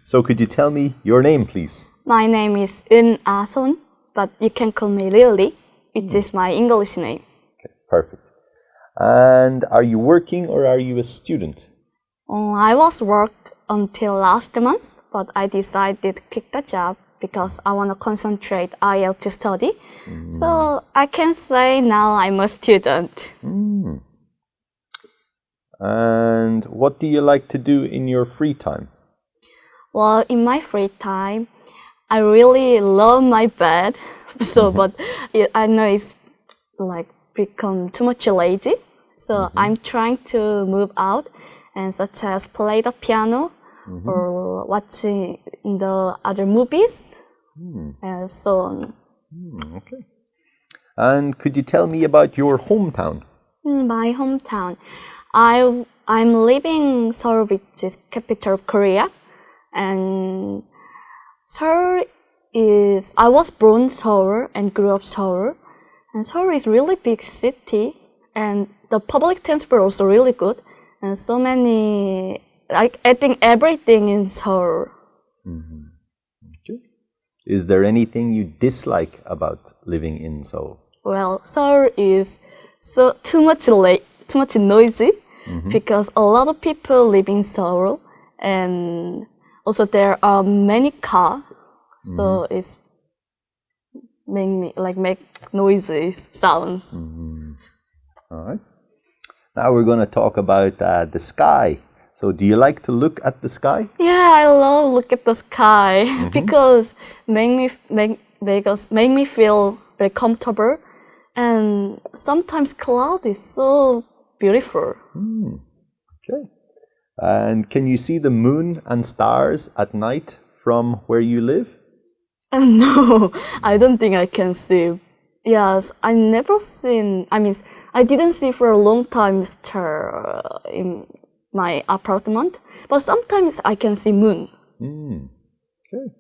So could you tell me your name, please? My name is In Ason, but you can call me Lily, which is my English name. Okay, perfect. And are you working or are you a student? I was worked until last month, but I decided to quit the job because I want to concentrate IELTS study. So I can say now I'm a student. And what do you like to do in your free time? Well, in my free time, I really love my bed. But I know it's like become too much lazy. So I'm trying to move out, and such as play the piano or watching the other movies and so on. Okay. And could you tell me about your hometown? My hometown. I'm living in Seoul, which is capital of Korea, and Seoul is. I was born in Seoul and grew up in Seoul, and Seoul is really big city, and the public transport also really good, and so many. I think everything in Seoul. Okay. Is there anything you dislike about living in Seoul? Well, Seoul is too much noisy because a lot of people live in Seoul, and also there are many cars, so it's make noisy sounds. All right. Now we're going to talk about the sky. So do you like to look at the sky? Yeah, I love look at the sky because make me feel very comfortable, and sometimes cloud is so beautiful. Okay. And can you see the moon and stars at night from where you live? No, I don't think I can see. Yes, I never seen. I didn't see for a long time star in my apartment, but sometimes I can see moon. Okay.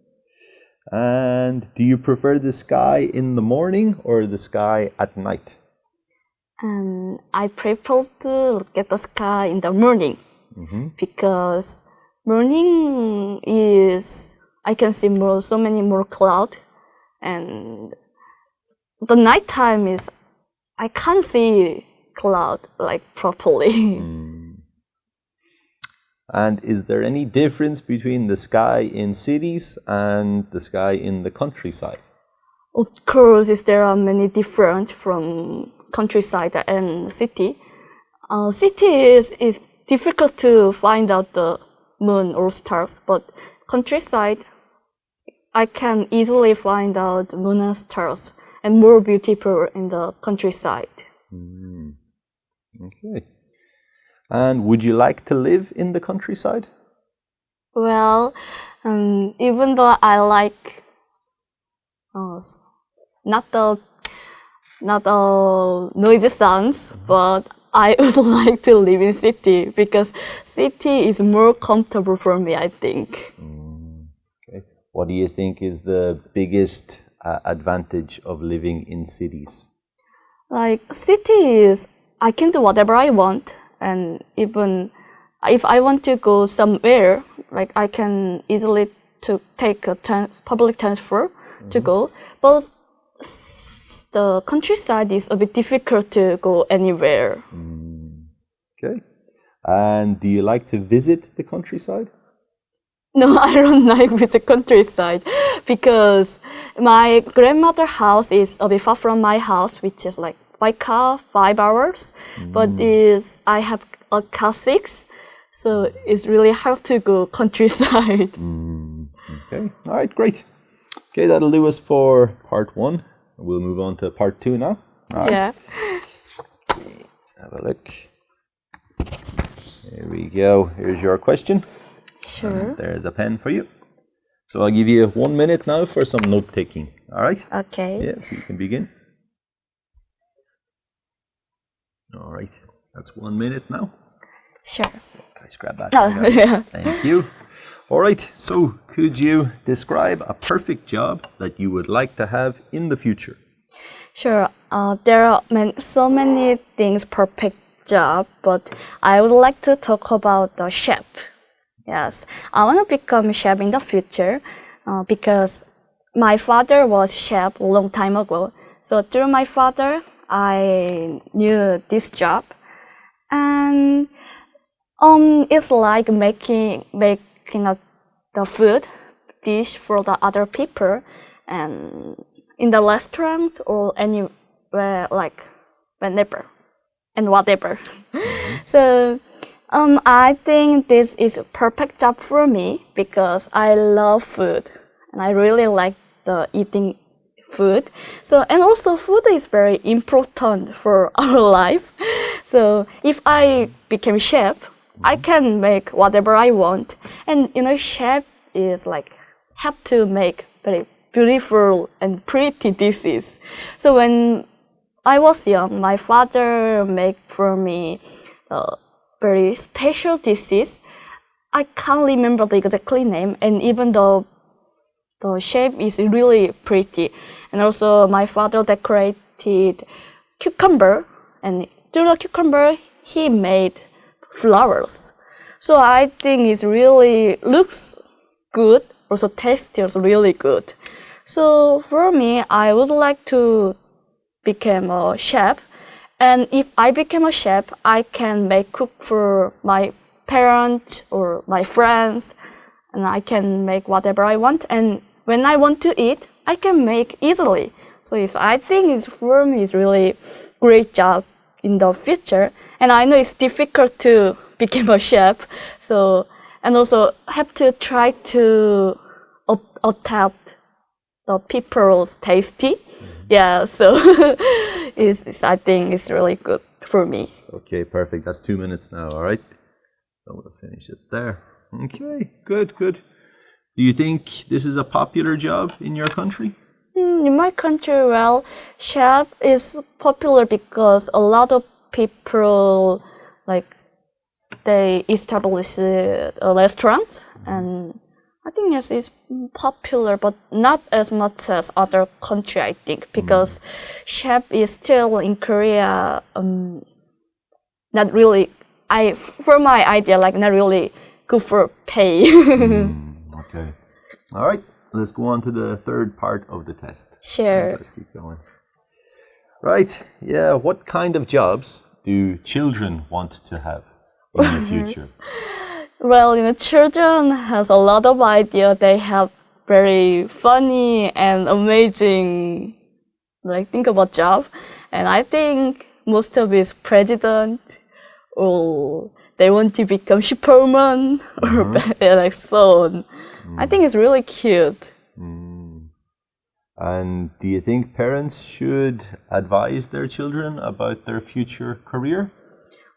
And do you prefer the sky in the morning or the sky at night? I prefer to look at the sky in the morning because morning is I can see so many more clouds, and the nighttime is I can't see cloud like properly. And is there any difference between the sky in cities and the sky in the countryside? Of course, there are many different from countryside and city. City is difficult to find out the moon or stars, but countryside I can easily find out moon and stars, and more beautiful in the countryside. Okay. And would you like to live in the countryside? Well, even though I like not the noisy sounds, but I would like to live in city because city is more comfortable for me, I think. Okay. What do you think is the biggest advantage of living in cities? Like city is I can do whatever I want, and even if I want to go somewhere, like I can easily to take a public transport to go. But the countryside is a bit difficult to go anywhere. Okay. And do you like to visit the countryside? No, I don't like visit countryside because my grandmother's house is a bit far from my house, which is like by car 5 hours. But I have a car 6, so it's really hard to go countryside. Okay. All right. Great. Okay, that'll do us for part 1. We'll move on to part 2 now. All right. Yeah. Let's have a look. Here we go. Here's your question. Sure. And there's a pen for you. So I'll give you 1 minute now for some note taking. All right? Okay. Yeah, so you can begin. All right. That's 1 minute now. Sure. Let's grab that. Yeah. Thank you. All right. So could you describe a perfect job that you would like to have in the future? Sure. There are so many things perfect job, but I would like to talk about the chef. Yes, I want to become a chef in the future because my father was chef a long time ago. So through my father, I knew this job, and it's like making the food dish for the other people, and in the restaurant or anywhere, like whenever and whatever. So I think this is a perfect job for me because I love food and I really like eating food. So, and also food is very important for our life. So if I become chef, I can make whatever I want. And you know, chef is like have to make very beautiful and pretty dishes. So when I was young, my father made for me very special dishes. I can't remember the exact name, and even though the shape is really pretty. And also my father decorated cucumber, and through the cucumber he made flowers. So I think it really looks good, also tastes also really good. So for me, I would like to become a chef. And if I become a chef, I can cook for my parents or my friends, and I can make whatever I want. And when I want to eat, I can make easily. So I think for me, it's really great job in the future. And I know it's difficult to become a chef. So, and also have to try to adapt the people's tasty. Yeah, so I think it's really good for me. Okay, perfect. That's 2 minutes now, all right? So we'll finish it there. Okay, good, good. Do you think this is a popular job in your country? In my country, well, chef is popular because a lot of people, like, they establish a restaurant, and I think yes, it's popular, but not as much as other country, I think, because chef is still in Korea, not really, for my idea, like not really good for pay. Okay. All right, let's go on to the third part of the test. Sure. Let's keep going. Right, yeah, what kind of jobs do children want to have in the future? Well, you know, children has a lot of idea. They have very funny and amazing, like, think about job. And I think most of it is president, or they want to become Superman, or like so on. I think it's really cute. And do you think parents should advise their children about their future career?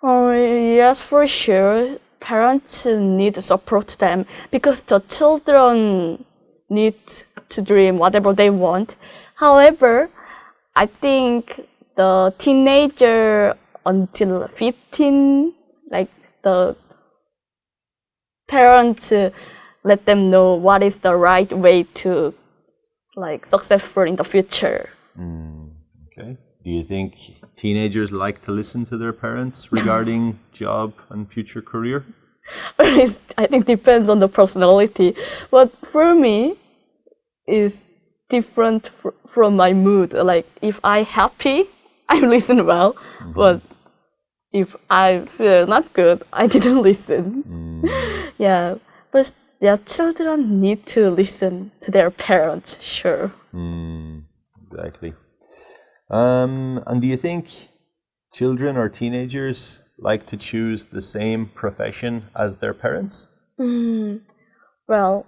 Oh, yes, for sure. Parents need to support them because the children need to dream whatever they want. However, I think the teenager until 15, like the parents let them know what is the right way to like successful in the future. Okay. Do you think teenagers like to listen to their parents regarding job and future career? I think depends on the personality. But for me, it's different from my mood. Like if I'm happy, I listen well. But if I feel not good, I didn't listen. Yeah. But yeah, children need to listen to their parents, sure. Exactly. And do you think children or teenagers like to choose the same profession as their parents? Well,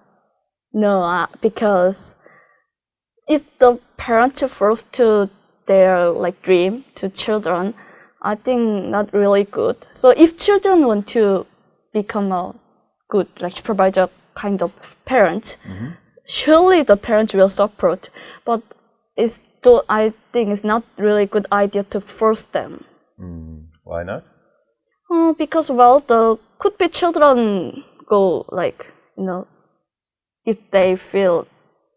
no, because if the parents force to their like dream to children, I think not really good. So if children want to become a good like supervisor kind of parent, surely the parents will support. But I think it's not really good idea to force them. Why not? Because well, could be children go like, you know, if they feel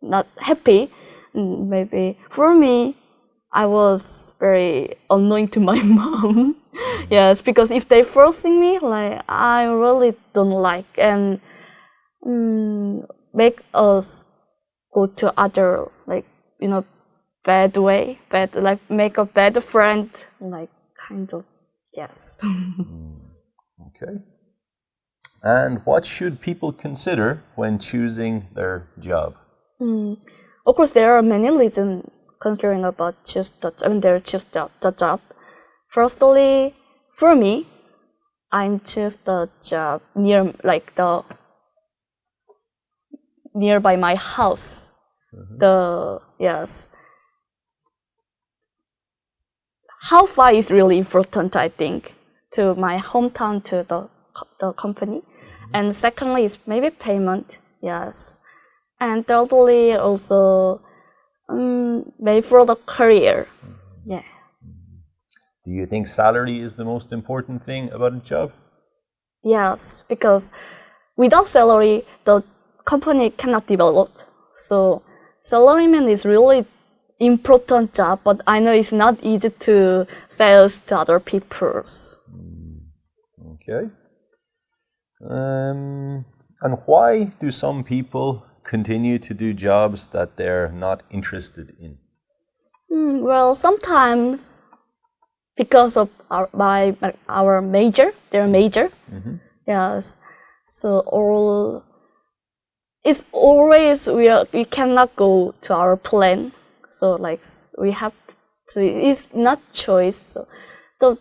not happy, maybe. For me, I was very annoying to my mom. Yes, because if they forcing me, like I really don't like. And make us go to other, like, bad way, like make a bad friend, like kind of, yes. Okay. And what should people consider when choosing their job? Of course, there are many reasons considering about choose the job. Firstly, for me, I'm choose the job nearby my house. Yes. How far is really important, I think, to my hometown, to the company. And secondly is maybe payment, yes. And thirdly also maybe for the career, yeah. Do you think salary is the most important thing about a job? Yes, because without salary, the company cannot develop. So salaryman is really important job, but I know it's not easy to sell to other people. Okay. And why do some people continue to do jobs that they're not interested in? Well, sometimes because of our major, their major, yes. So it's always we cannot go to our plan. So like we have to. It's not choice. So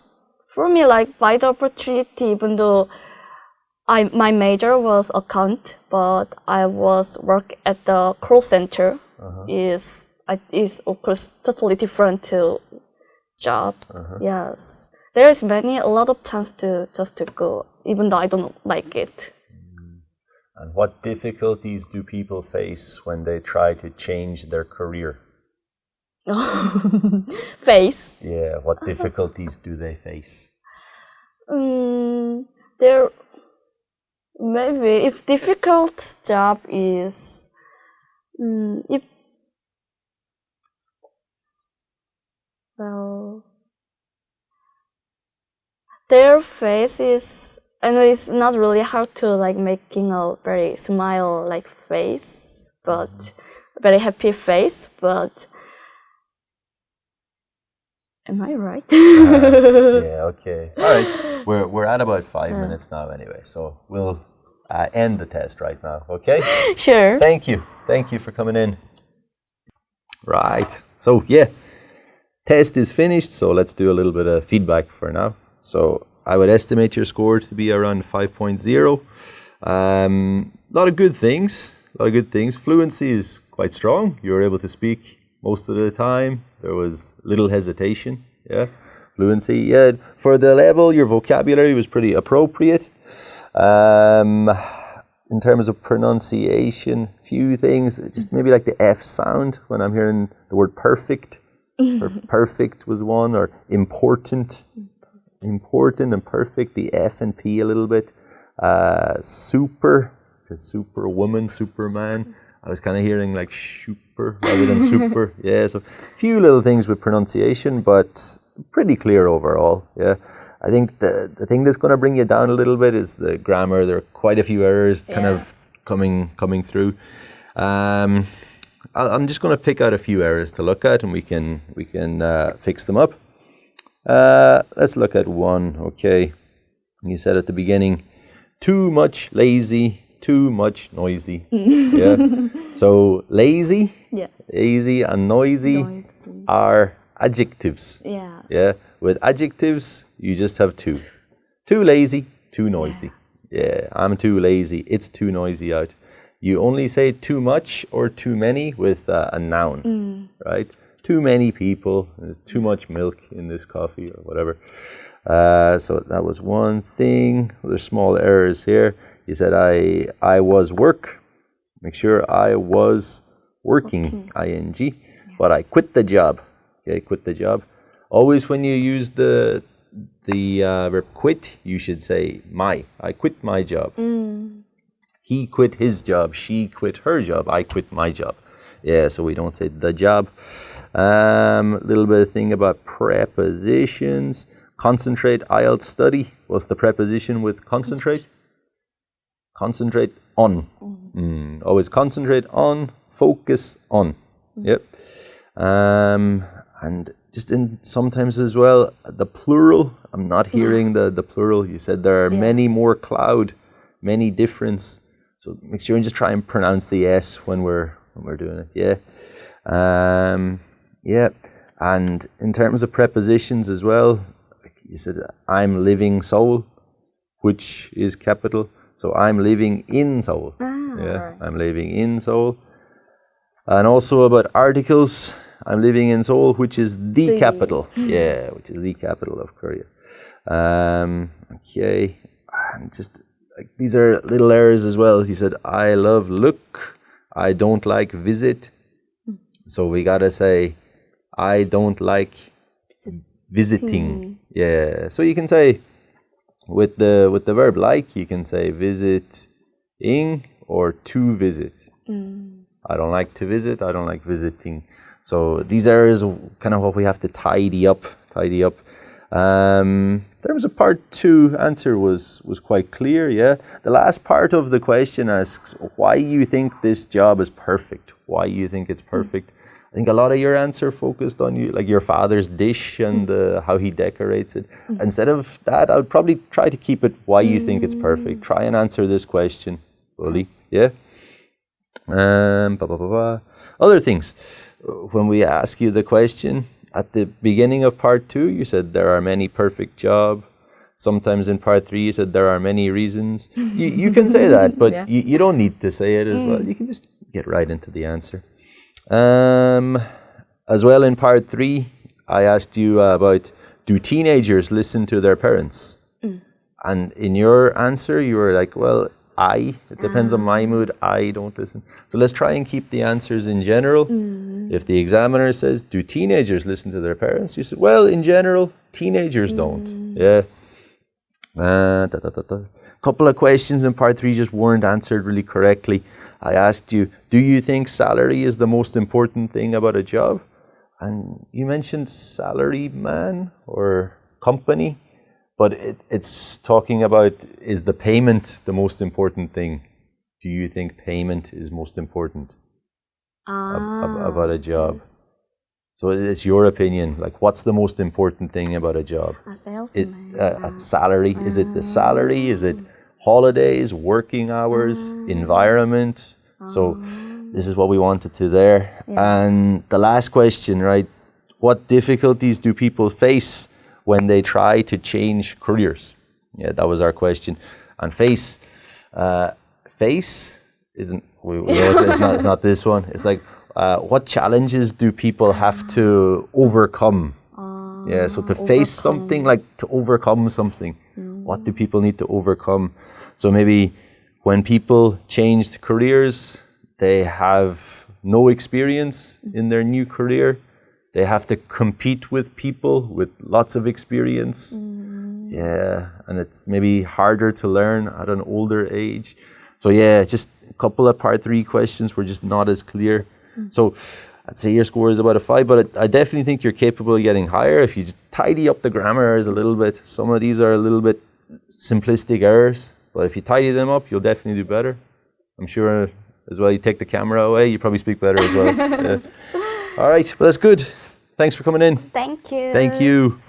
for me, like by the opportunity, even though my major was account, but I was work at the call center. Is of course totally different to job. Yes, there is a lot of chance to go, even though I don't like it. And what difficulties do people face when they try to change their career? Face? Yeah, what difficulties do they face? There maybe if difficult job is if well their face is, I know it's not really hard to like making a very smile like face, but very happy face, but am I right? Yeah, okay. All right. We're at about 5 minutes now anyway, so we'll end the test right now, okay? Sure. Thank you. Thank you for coming in. Right. So, yeah, test is finished, so let's do a little bit of feedback for now. So, I would estimate your score to be around 5.0. A lot of good things. Fluency is quite strong. You were able to speak most of the time. There was little hesitation. Yeah. Fluency. Yeah. For the level, your vocabulary was pretty appropriate. In terms of pronunciation, few things, just maybe like the F sound when I'm hearing the word perfect. Perfect was one, or important. Important and perfect, the F and P a little bit. Super, it's a superwoman, superman. I was kind of hearing like super rather than super. Yeah, so a few little things with pronunciation, but pretty clear overall. Yeah, I think the thing that's going to bring you down a little bit is the grammar. There are quite a few errors kind of coming through. I'm just going to pick out a few errors to look at, and we can fix them up. Let's look at one. Okay, you said at the beginning, too much lazy, too much noisy. Yeah. So lazy, lazy and noisy are adjectives. Yeah. Yeah. With adjectives, you just have two. Too lazy, too noisy. Yeah. I'm too lazy. It's too noisy out. You only say too much or too many with a noun, right? Too many people, too much milk in this coffee or whatever. So that was one thing. There's small errors here. You said I was work. Make sure I was working, ing. But I quit the job. Okay, quit the job. Always when you use the verb quit, you should say my. I quit my job. He quit his job. She quit her job. I quit my job. Yeah, so we don't say the job. Little bit of thing about prepositions. Concentrate, IELTS study. What's the preposition with concentrate? Concentrate, on. Always concentrate on, focus on. Yep. And just in sometimes as well, the plural, I'm not hearing the plural. You said there are many more cloud, many difference. So make sure and just try and pronounce the S when we're doing it. Yeah. Yeah. And in terms of prepositions as well, you said I'm living Seoul, which is capital. So I'm living in Seoul. Right. I'm living in Seoul. And also about articles, I'm living in Seoul, which is the capital. Yeah, which is the capital of Korea. Okay. And just like these are little errors as well. He said, I love look. I don't like visit. So we gotta say, I don't like visiting. Yeah. So you can say with the verb like, you can say visiting or to visit. I don't like to visit. I don't like visiting. So these errors are kind of what we have to tidy up. There was a part 2 answer was quite clear. Yeah. The last part of the question asks why you think this job is perfect. Why you think it's perfect. I think a lot of your answer focused on you, like your father's dish and how he decorates it. Instead of that, I would probably try to keep it why you think it's perfect. Try and answer this question fully. Yeah. Other things. When we ask you the question at the beginning of part 2, you said there are many perfect jobs. Sometimes in part 3, you said there are many reasons. You can say that, but you don't need to say it as well. You can just get right into the answer. As well in part 3, I asked you about do teenagers listen to their parents? And in your answer, you were like, well, it depends on my mood, I don't listen. So let's try and keep the answers in general. If the examiner says, do teenagers listen to their parents? You said, well, in general, teenagers don't. Yeah. Couple of questions in part 3 just weren't answered really correctly. I asked you, do you think salary is the most important thing about a job? And you mentioned salary man or company. But it's talking about, is the payment the most important thing? Do you think payment is most important about a job? Yes. So it's your opinion. Like, what's the most important thing about a job? A salesman. A salary. Is it the salary? Is it holidays, working hours, environment? So this is what we wanted to there. Yeah. And the last question, right? What difficulties do people face when they try to change careers? Yeah, that was our question. And face isn't, it's not this one. It's like, what challenges do people have to overcome? Yeah, so to face something, like to overcome something. What do people need to overcome? So maybe when people changed careers, they have no experience in their new career. They have to compete with people with lots of experience. Yeah, and it's maybe harder to learn at an older age. So yeah, just a couple of part 3 questions were just not as clear. So I'd say your score is about a 5, but I definitely think you're capable of getting higher if you just tidy up the grammar errors a little bit. Some of these are a little bit simplistic errors, but if you tidy them up, you'll definitely do better. I'm sure as well, you take the camera away, you probably speak better as well. Yeah. All right, well, that's good. Thanks for coming in. Thank you. Thank you.